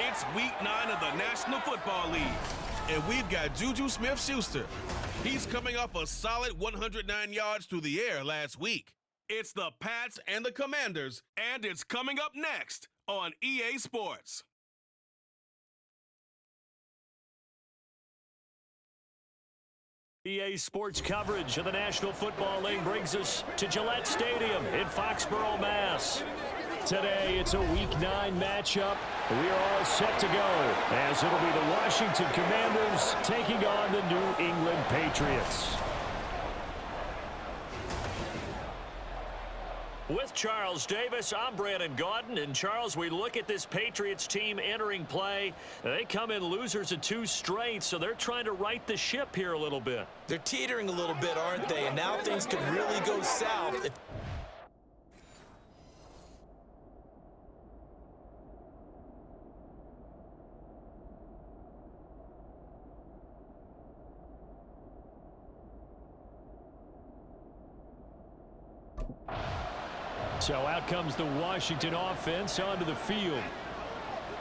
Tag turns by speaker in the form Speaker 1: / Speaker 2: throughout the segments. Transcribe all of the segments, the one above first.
Speaker 1: It's Week 9 of the National Football League, and we've got Juju Smith-Schuster. He's coming off a solid 109 yards through the air last week. It's the Pats and the Commanders, and it's coming up next on EA Sports.
Speaker 2: EA Sports coverage of the National Football League brings us to Gillette Stadium in Foxborough, Mass. Today, it's a Week 9 matchup. We are all set to go, as it'll be the Washington Commanders taking on the New England Patriots. With Charles Davis, I'm Brandon Gaudin. And Charles, we look at this Patriots team entering play. They come in losers of 2 straight, so they're trying to right the ship here a little bit.
Speaker 3: They're teetering a little bit, aren't they? And now things could really go south if
Speaker 2: So out comes the Washington offense onto the field.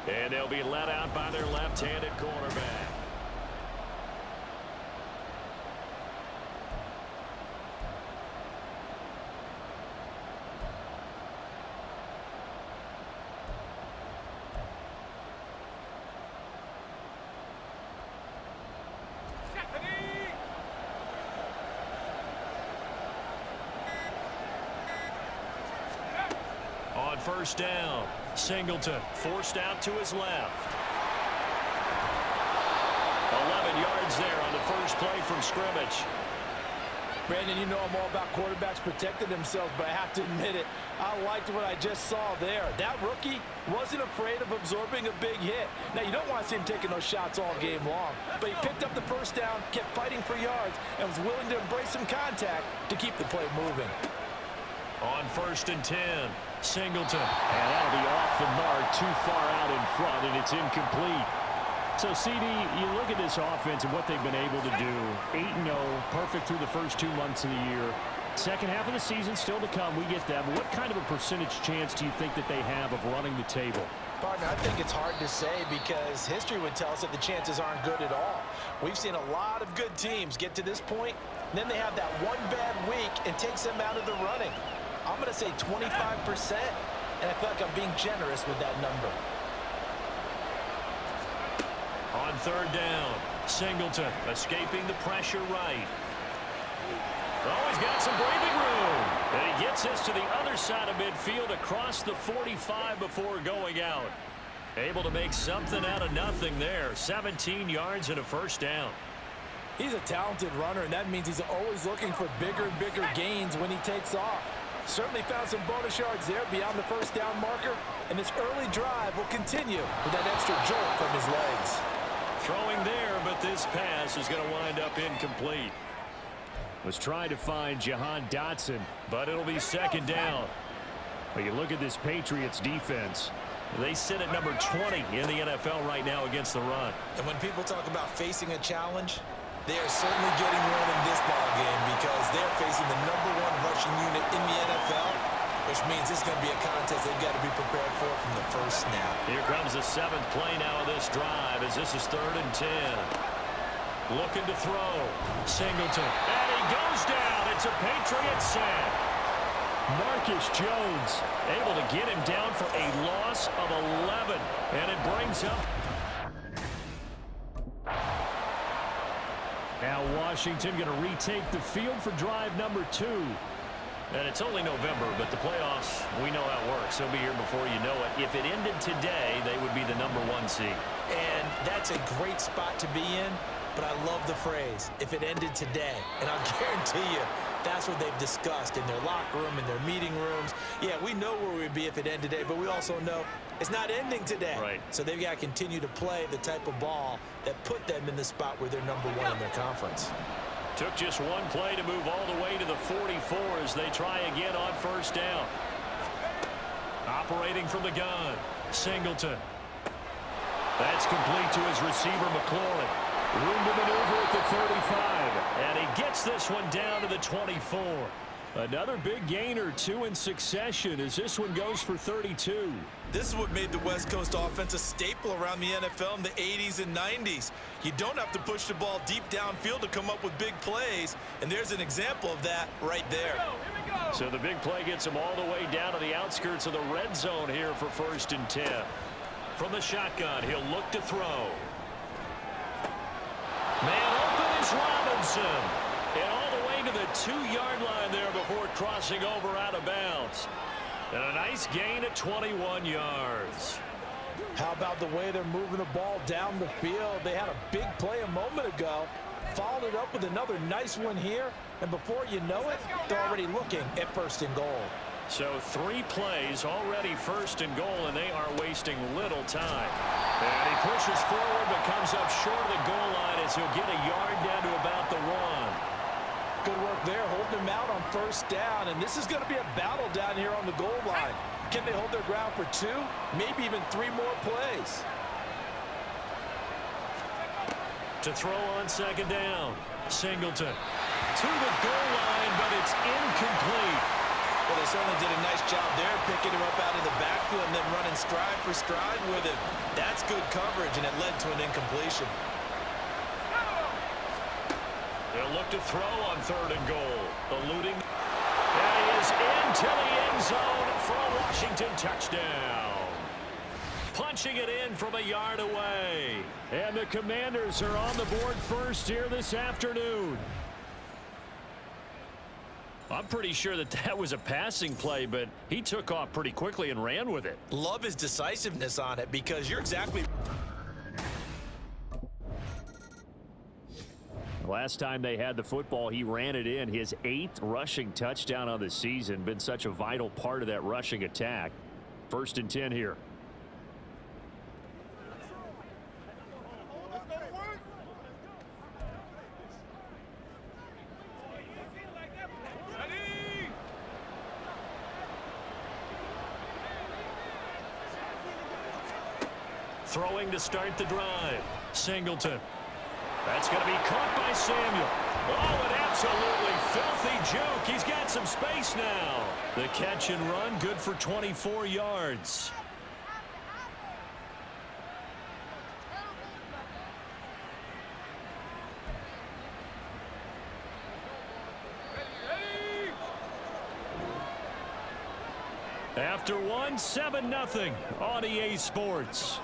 Speaker 2: And they'll be let out by their left-handed quarterback. On first down, Singleton forced out to his left. 11 yards there on the first play from scrimmage.
Speaker 3: Brandon, you know I'm all about quarterbacks protecting themselves, but I have to admit it, I liked what I just saw there. That rookie wasn't afraid of absorbing a big hit. Now, you don't want to see him taking those shots all game long, but he picked up the first down, kept fighting for yards, and was willing to embrace some contact to keep the play moving.
Speaker 2: On first and 10, Singleton. And that'll be off the mark, too far out in front, and it's incomplete. So, CD, you look at this offense and what they've been able to do. 8-0, perfect through the first 2 months of the year. Second half of the season still to come, we get that. But what kind of a percentage chance do you think that they have of running the table?
Speaker 3: Partner, I think it's hard to say because history would tell us that the chances aren't good at all. We've seen a lot of good teams get to this point, and then they have that one bad week and takes them out of the running. I'm going to say 25%, and I feel like I'm being generous with that number.
Speaker 2: On third down, Singleton escaping the pressure right. Oh, he's got some breathing room. And he gets us to the other side of midfield across the 45 before going out. Able to make something out of nothing there. 17 yards and a first down.
Speaker 3: He's a talented runner, and that means he's always looking for bigger and bigger gains when he takes off. Certainly found some bonus yards there beyond the first down marker, and this early drive will continue with that extra jolt from his legs.
Speaker 2: Throwing there, but this pass is going to wind up incomplete. Was trying to find Jahan Dotson, but it'll be second down. But you look at this Patriots defense. They sit at number 20 in the NFL right now against the run.
Speaker 3: And when people talk about facing a challenge, they are certainly getting one in this ball game because they're facing the #1 rushing unit in the NFL, which means it's going to be a contest they've got to be prepared for from the first snap.
Speaker 2: Here comes the 7th play now of this drive as this is 3rd and 10. Looking to throw. Singleton. And he goes down. It's a Patriot sack. Marcus Jones able to get him down for a loss of 11. And it brings up. Now Washington going to retake the field for drive number 2. And it's only November, but the playoffs, we know how it works. They'll be here before you know it. If it ended today, they would be the #1 seed.
Speaker 3: And that's a great spot to be in, but I love the phrase, if it ended today. And I'll guarantee you, that's what they've discussed in their locker room, in their meeting rooms. Yeah, we know where we'd be if it ended today, but we also know it's not ending today.
Speaker 2: Right.
Speaker 3: So they've got to continue to play the type of ball that put them in the spot where they're #1 in their conference.
Speaker 2: Took just one play to move all the way to the 44 as they try again on first down. Operating from the gun, Singleton. That's complete to his receiver, McLaurin. Room to maneuver at the 35. And he gets this one down to the 24. Another big gain or two in succession as this one goes for 32.
Speaker 3: This is what made the West Coast offense a staple around the NFL in the 80s and 90s. You don't have to push the ball deep downfield to come up with big plays, and there's an example of that right there.
Speaker 2: So the big play gets him all the way down to the outskirts of the red zone here for 1st and 10. From the shotgun, he'll look to throw. Man open is Robinson. And all the way to the 2-yard line there before crossing over out of bounds. And a nice gain at 21 yards.
Speaker 3: How about the way they're moving the ball down the field? They had a big play a moment ago. Followed it up with another nice one here. And before you know it, they're already looking at 1st and goal.
Speaker 2: So 3 plays already 1st and goal, and they are wasting little time. And he pushes forward but comes up short of the goal line as he'll get a yard down to about the 1.
Speaker 3: Good work there, holding him out on 1st down. And this is going to be a battle down here on the goal line. Can they hold their ground for 2, maybe even 3 more plays?
Speaker 2: To throw on 2nd down. Singleton to the goal line, but it's incomplete.
Speaker 3: Well, they certainly did a nice job there, picking him up out of the backfield and then running stride for stride with him. That's good coverage, and it led to an incompletion.
Speaker 2: They'll look to throw on 3rd and goal. Eluding. And he is into the end zone for a Washington touchdown. Punching it in from a yard away. And the Commanders are on the board first here this afternoon. I'm pretty sure that was a passing play, but he took off pretty quickly and ran with it.
Speaker 3: Love his decisiveness on it because you're exactly...
Speaker 2: Last time they had the football, he ran it in. His 8th rushing touchdown on the season. Been such a vital part of that rushing attack. 1st and 10 here. Throwing to start the drive. Singleton. That's going to be caught by Samuel. Oh, an absolutely filthy juke. He's got some space now. The catch and run, good for 24 yards. After 1, 7-0 on EA Sports.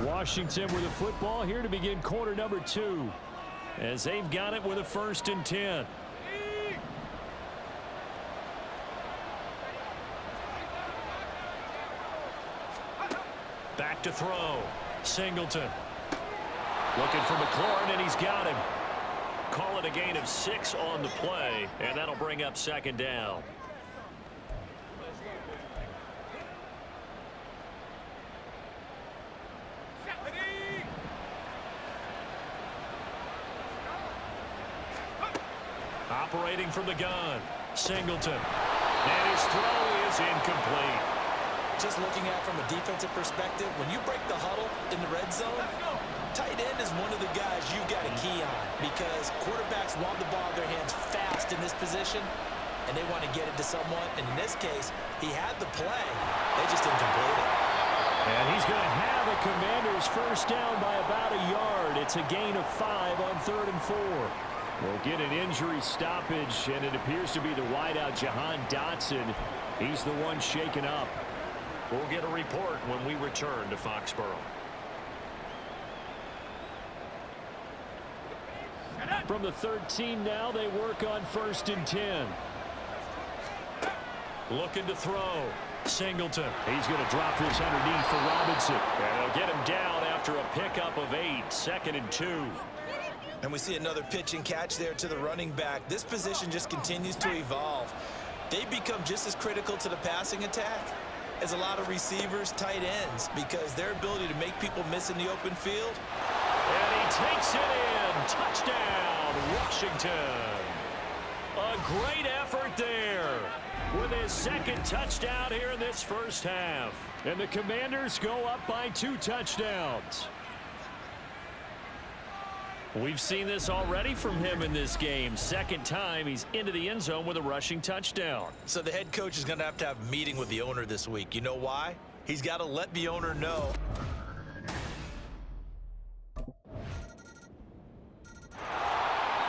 Speaker 2: Washington with the football here to begin quarter number 2 as they've got it with a 1st and 10. Back to throw. Singleton looking for McLaurin, and he's got him. Call it a gain of 6 on the play, and that'll bring up 2nd down. Operating from the gun. Singleton. And his throw is incomplete.
Speaker 3: Just looking at it from a defensive perspective, when you break the huddle in the red zone, tight end is one of the guys you've got a key on because quarterbacks want the ball in their hands fast in this position, and they want to get it to someone. And in this case, he had the play. They just didn't complete it.
Speaker 2: And he's going to have the Commanders 1st down by about a yard. It's a gain of 5 on 3rd and 4. We'll get an injury stoppage, and it appears to be the wideout, Jahan Dotson. He's the one shaken up. We'll get a report when we return to Foxborough. From the 13 now, they work on 1st and 10. Looking to throw. Singleton. He's going to drop this underneath for Robinson. And they'll get him down after a pickup of 8. 2nd and 2.
Speaker 3: And we see another pitch and catch there to the running back. This position just continues to evolve. They become just as critical to the passing attack as a lot of receivers, tight ends, because their ability to make people miss in the open field.
Speaker 2: And he takes it in. Touchdown, Washington. A great effort there with his 2nd touchdown here in this 1st half. And the Commanders go up by 2 touchdowns. We've seen this already from him in this game. Second time he's into the end zone with a rushing touchdown.
Speaker 3: So the head coach is going to have a meeting with the owner this week. You know why? He's got to let the owner know.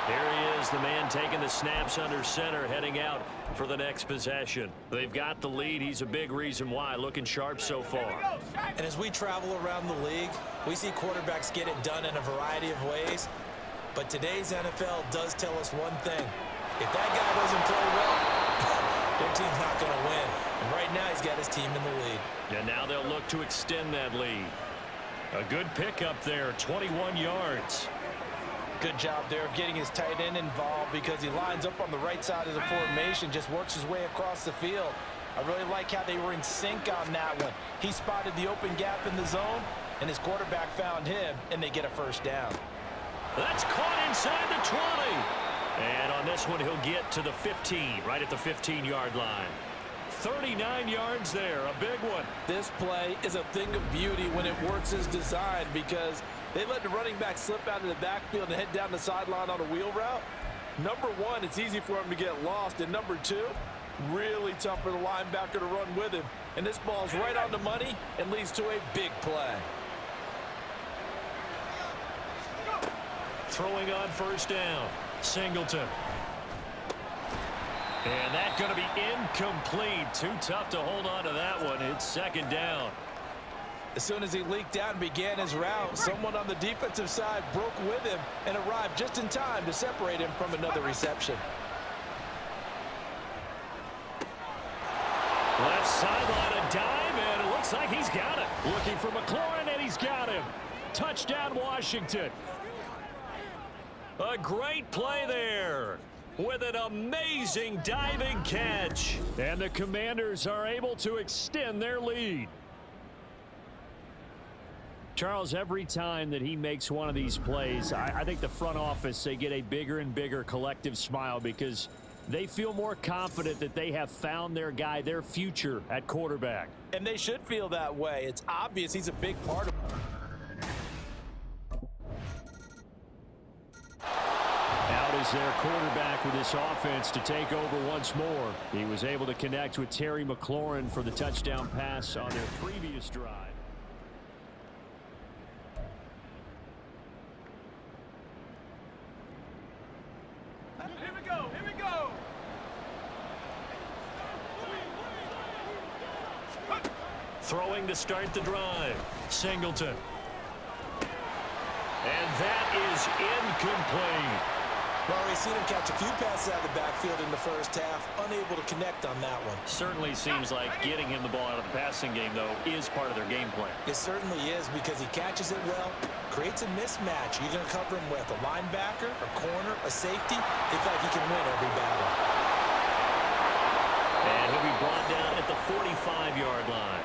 Speaker 2: Here he is, the man taking the snaps under center, heading out for the next possession. They've got the lead. He's a big reason why. Looking sharp so far.
Speaker 3: And as we travel around the league, we see quarterbacks get it done in a variety of ways. But today's NFL does tell us one thing. If that guy doesn't play well, their team's not going to win. And right now he's got his team in the lead.
Speaker 2: And now they'll look to extend that lead. A good pickup there, 21 yards.
Speaker 3: Good job there of getting his tight end involved because he lines up on the right side of the formation, just works his way across the field. I really like how they were in sync on that one. He spotted the open gap in the zone, and his quarterback found him, and they get a first down.
Speaker 2: That's caught inside the 20. And on this one, he'll get to the 15, right at the 15-yard line. 39 yards there, a big one.
Speaker 3: This play is a thing of beauty when it works as designed because they let the running back slip out of the backfield and head down the sideline on a wheel route. Number one, it's easy for him to get lost. And number two, really tough for the linebacker to run with him. And this ball's right on the money and leads to a big play.
Speaker 2: Throwing on first down, Singleton. And that's going to be incomplete. Too tough to hold on to that one. It's second down.
Speaker 3: As soon as he leaked out and began his route, someone on the defensive side broke with him and arrived just in time to separate him from another reception.
Speaker 2: Left sideline, a dive, and it looks like he's got it. Looking for McLaurin, and he's got him. Touchdown, Washington. A great play there with an amazing diving catch. And the Commanders are able to extend their lead. Charles, every time that he makes one of these plays, I think the front office, they get a bigger and bigger collective smile because they feel more confident that they have found their guy, their future at quarterback.
Speaker 3: And they should feel that way. It's obvious he's a big part of it.
Speaker 2: Out is their quarterback with this offense to take over once more. He was able to connect with Terry McLaurin for the touchdown pass on their previous drive. Throwing to start the drive. Singleton. And that is incomplete.
Speaker 3: Well, we've seen him catch a few passes out of the backfield in the first half, unable to connect on that one.
Speaker 2: Certainly seems like getting him the ball out of the passing game, though, is part of their game plan.
Speaker 3: It certainly is because he catches it well, creates a mismatch. You're going to cover him with a linebacker, a corner, a safety. They feel like he can win every battle.
Speaker 2: And he'll be brought down at the 45-yard line.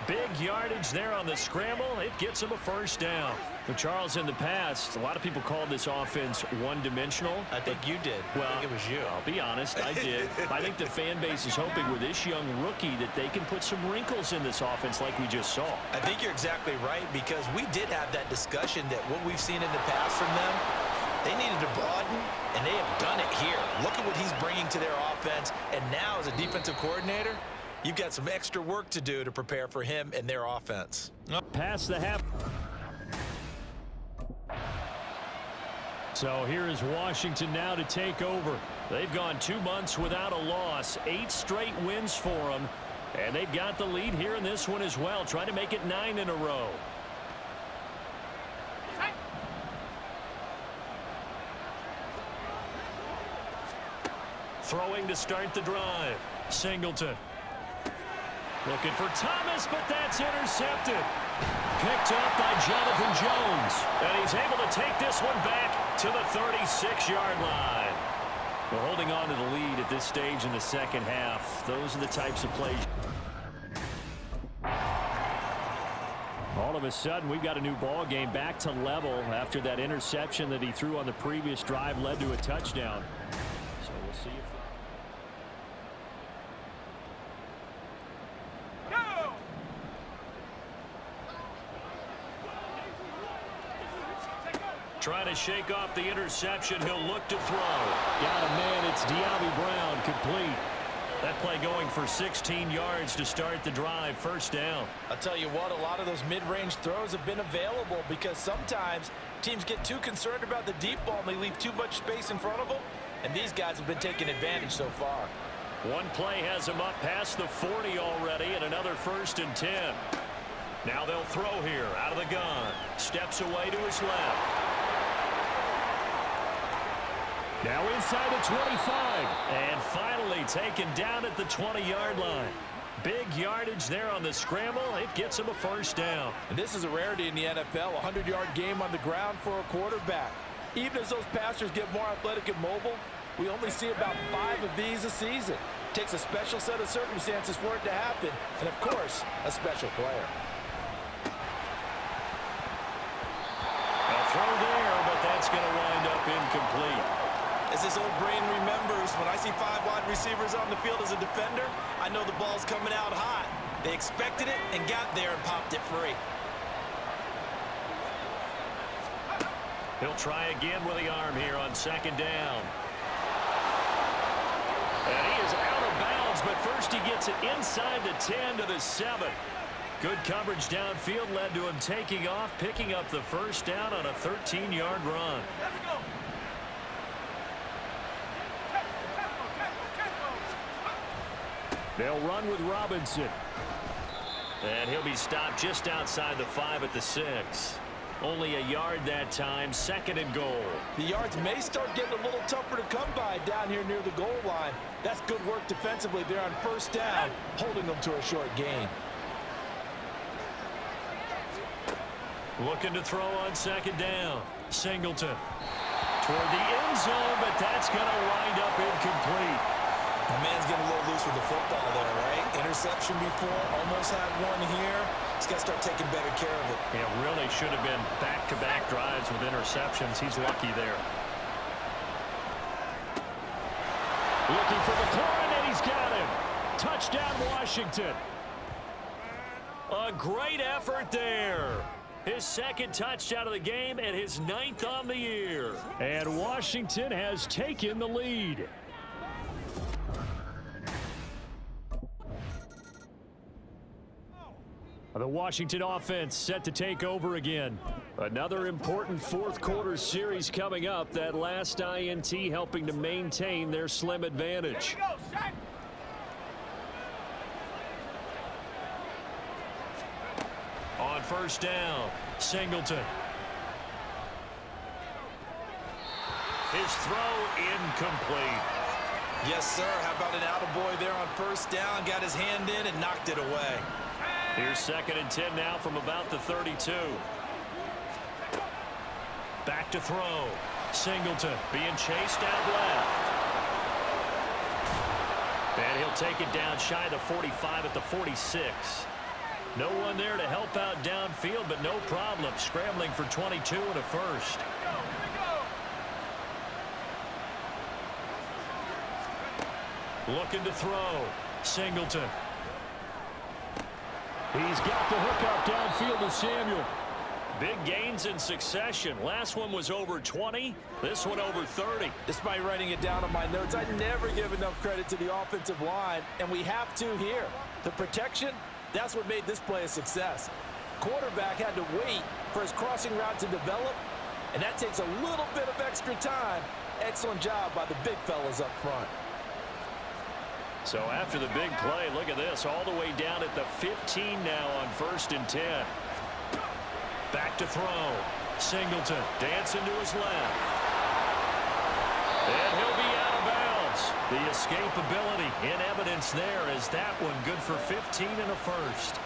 Speaker 2: Big yardage there on the scramble. It gets him a first down. But Charles, in the past, a lot of people called this offense one-dimensional.
Speaker 3: I think you did.
Speaker 2: Well,
Speaker 3: I think it was you.
Speaker 2: I'll be honest, I did. I think the fan base is hoping with this young rookie that they can put some wrinkles in this offense like we just saw.
Speaker 3: I think you're exactly right because we did have that discussion that what we've seen in the past from them, they needed to broaden, and they have done it here. Look at what he's bringing to their offense, and now as a defensive coordinator, you've got some extra work to do to prepare for him and their offense.
Speaker 2: Past the half. So here is Washington now to take over. They've gone 2 months without a loss, 8 straight wins for them, and they've got the lead here in this one as well, trying to make it 9 in a row. Throwing to start the drive. Singleton. Looking for Thomas, but that's intercepted. Picked up by Jonathan Jones. And he's able to take this one back to the 36-yard line. We're holding on to the lead at this stage in the second half. Those are the types of plays. All of a sudden, we've got a new ball game back to level after that interception that he threw on the previous drive led to a touchdown. So we'll see if... Trying to shake off the interception. He'll look to throw. Got a man. It's De'Ami Brown, complete. That play going for 16 yards to start the drive. First down.
Speaker 3: I'll tell you what, a lot of those mid-range throws have been available because sometimes teams get too concerned about the deep ball and they leave too much space in front of them. And these guys have been taking advantage so far.
Speaker 2: One play has him up past the 40 already, and another 1st and 10. Now they'll throw here out of the gun. Steps away to his left. Now inside the 25. And finally taken down at the 20-yard line. Big yardage there on the scramble. It gets him a first down.
Speaker 3: And this is a rarity in the NFL, a 100-yard game on the ground for a quarterback. Even as those passers get more athletic and mobile, we only see about 5 of these a season. It takes a special set of circumstances for it to happen, and of course, a special player.
Speaker 2: A throw there, but that's going to wind up incomplete.
Speaker 3: As this old brain remembers, when I see 5 wide receivers on the field as a defender, I know the ball's coming out hot. They expected it and got there and popped it free.
Speaker 2: He'll try again with the arm here on 2nd down. And he is out of bounds, but first he gets it inside the 10 to the 7. Good coverage downfield led to him taking off, picking up the first down on a 13-yard run. They'll run with Robinson. And he'll be stopped just outside the 5 at the 6. Only a yard that time, 2nd and goal.
Speaker 3: The yards may start getting a little tougher to come by down here near the goal line. That's good work defensively there on 1st down, holding them to a short gain.
Speaker 2: Looking to throw on 2nd down. Singleton. Toward the end zone, but that's going to wind up incomplete.
Speaker 3: The man's getting a little loose with the football there, right? Interception before, almost had one here. He's got to start taking better care of it.
Speaker 2: Yeah, really should have been back-to-back drives with interceptions. He's lucky there. Looking for McLaurin, and he's got him. Touchdown, Washington. A great effort there. His 2nd touchdown of the game and his 9th on the year. And Washington has taken the lead. The Washington offense set to take over again. Another important 4th quarter series coming up. That last INT helping to maintain their slim advantage. On 1st down, Singleton. His throw incomplete.
Speaker 3: Yes, sir. How about an attaboy there on 1st down? Got his hand in and knocked it away.
Speaker 2: Here's 2nd and 10 now from about the 32. Back to throw. Singleton being chased out left. And he'll take it down shy of the 45 at the 46. No one there to help out downfield, but no problem. Scrambling for 22 and a first. Looking to throw. Singleton. He's got the hook up downfield to Samuel. Big gains in succession. Last one was over 20. This one over 30.
Speaker 3: Despite writing it down on my notes, I never give enough credit to the offensive line, and we have to here. The protection, that's what made this play a success. Quarterback had to wait for his crossing route to develop, and that takes a little bit of extra time. Excellent job by the big fellas up front.
Speaker 2: So after the big play, look at this, all the way down at the 15 now on 1st and 10. Back to throw. Singleton dancing to his left. And he'll be out of bounds. The escapability in evidence there as that one good for 15 and a first.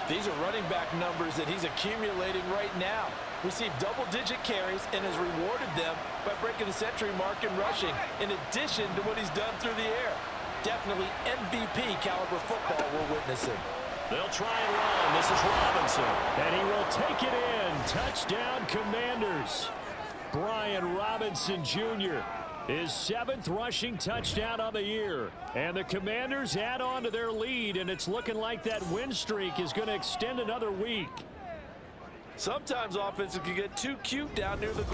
Speaker 3: These are running back numbers that he's accumulating right now. Received double-digit carries and has rewarded them by breaking the century mark in rushing, in addition to what he's done through the air. Definitely MVP caliber football we're witnessing.
Speaker 2: They'll try and run. This is Robinson. And he will take it in. Touchdown, Commanders. Brian Robinson Jr. His 7th rushing touchdown on the year. And the Commanders add on to their lead, and it's looking like that win streak is going to extend another week.
Speaker 3: Sometimes offenses can get too cute down near the...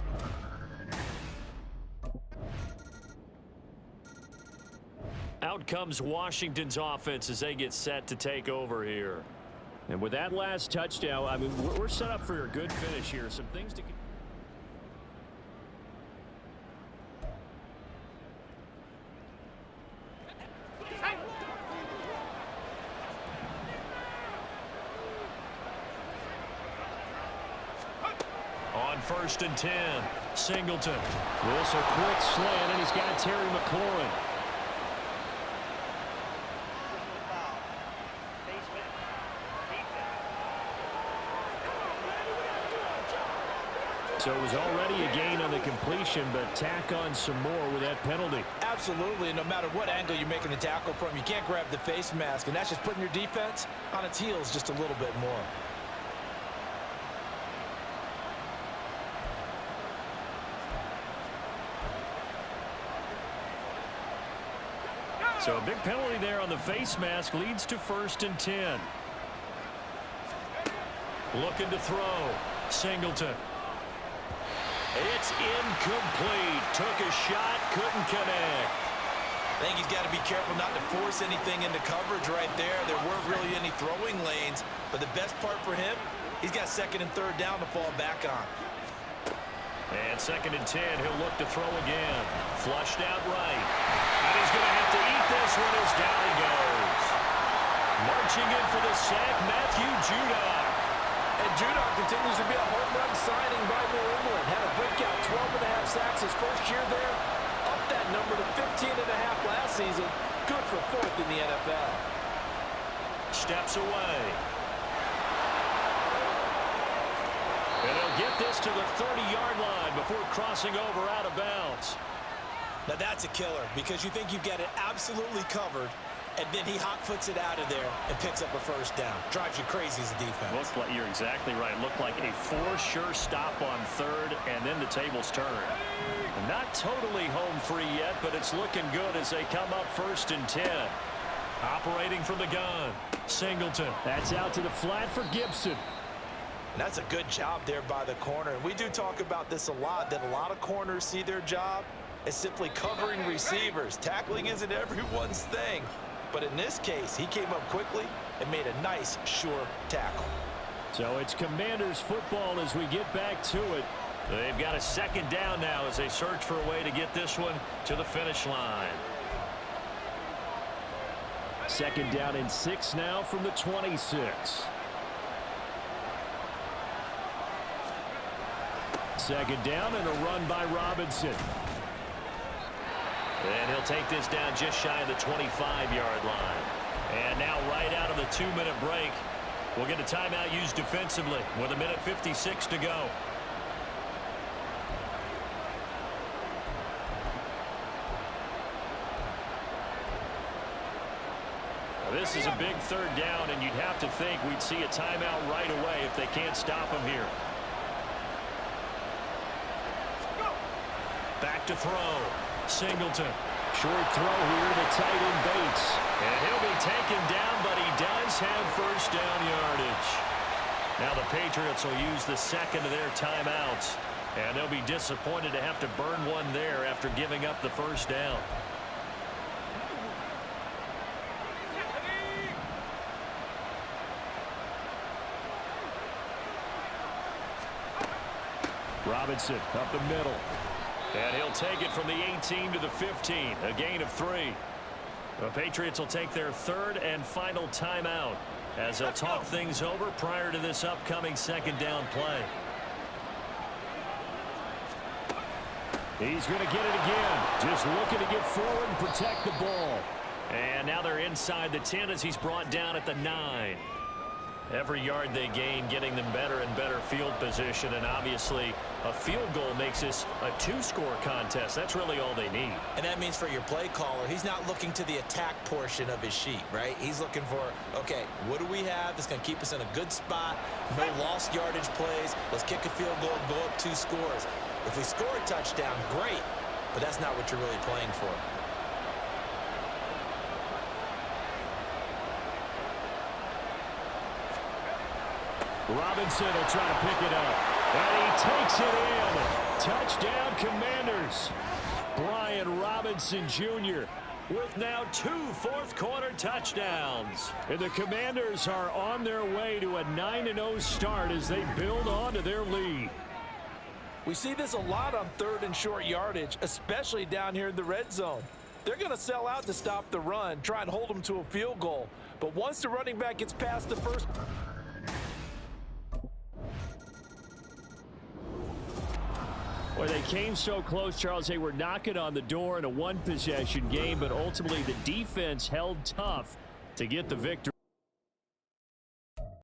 Speaker 2: Out comes Washington's offense as they get set to take over here. And with that last touchdown, I mean, we're set up for a good finish here. Some things to... On 1st and 10, Singleton. This a quick slant, and he's got Terry McLaurin. So it was already a gain on the completion, but tack on some more with that penalty.
Speaker 3: Absolutely. No matter what angle you're making the tackle from, you can't grab the face mask, and that's just putting your defense on its heels just a little bit more.
Speaker 2: So a big penalty there on the face mask leads to 1st and 10. Looking to throw. Singleton. It's incomplete. Took a shot, couldn't connect.
Speaker 3: I think he's got to be careful not to force anything into coverage right there. There weren't really any throwing lanes, but the best part for him, he's got 2nd and 3rd down to fall back on.
Speaker 2: And 2nd and 10, he'll look to throw again. Flushed out right. And he's going to have to eat this one as down he goes. Marching in for the sack, Matthew Judon.
Speaker 3: And Judon continues to be a home run signing by New England. Had a breakout 12.5 sacks his first year there. Up that number to 15.5 last season. Good for 4th in the NFL.
Speaker 2: Steps away. And he'll get this to the 30-yard line before crossing over out of bounds.
Speaker 3: Now that's a killer because you think you've got it absolutely covered, and then he hot-foots it out of there and picks up a 1st down. Drives you crazy as a defense.
Speaker 2: Looks like you're exactly right. Looked like a for-sure stop on 3rd, and then the tables turn. Not totally home free yet, but it's looking good as they come up 1st and 10. Operating from the gun. Singleton. That's out to the flat for Gibson.
Speaker 3: And that's a good job there by the corner. And we do talk about this a lot, that a lot of corners see their job as simply covering receivers. Tackling isn't everyone's thing. But in this case, he came up quickly and made a nice, sure tackle.
Speaker 2: So it's Commanders football as we get back to it. They've got a 2nd down now as they search for a way to get this one to the finish line. 2nd down and 6 now from the 26. 2nd down and a run by Robinson. And he'll take this down just shy of the 25-yard line. And now right out of the 2-minute break, we'll get a timeout used defensively with 1:56 to go. This is a big 3rd down, and you'd have to think we'd see a timeout right away if they can't stop him here. Back to throw. Singleton. Short throw here to tight end Bates. And he'll be taken down, but he does have 1st down yardage. Now the Patriots will use the 2nd of their timeouts. And they'll be disappointed to have to burn one there after giving up the 1st down. Robinson up the middle. And he'll take it from the 18 to the 15. A gain of 3. The Patriots will take their 3rd and final timeout as they'll talk things over prior to this upcoming 2nd down play. He's going to get it again. Just looking to get forward and protect the ball. And now they're inside the 10 as he's brought down at the 9. Every yard they gain getting them better and better field position, and obviously a field goal makes this a 2-score contest. That's really all they need.
Speaker 3: And that means for your play caller, he's not looking to the attack portion of his sheet, right? He's looking for, okay, what do we have that's going to keep us in a good spot? No lost yardage plays. Let's kick a field goal and go up 2 scores. If we score a touchdown, great, but that's not what you're really playing for.
Speaker 2: Robinson will try to pick it up. And he takes it in. Touchdown, Commanders. Brian Robinson Jr. with now 2 fourth-quarter touchdowns. And the Commanders are on their way to a 9-0 start as they build on to their lead.
Speaker 3: We see this a lot on 3rd and short yardage, especially down here in the red zone. They're going to sell out to stop the run, try and hold them to a field goal. But once the running back gets past the first...
Speaker 2: Well, they came so close, Charles. They were knocking on the door in a one-possession game, but ultimately the defense held tough to get the victory.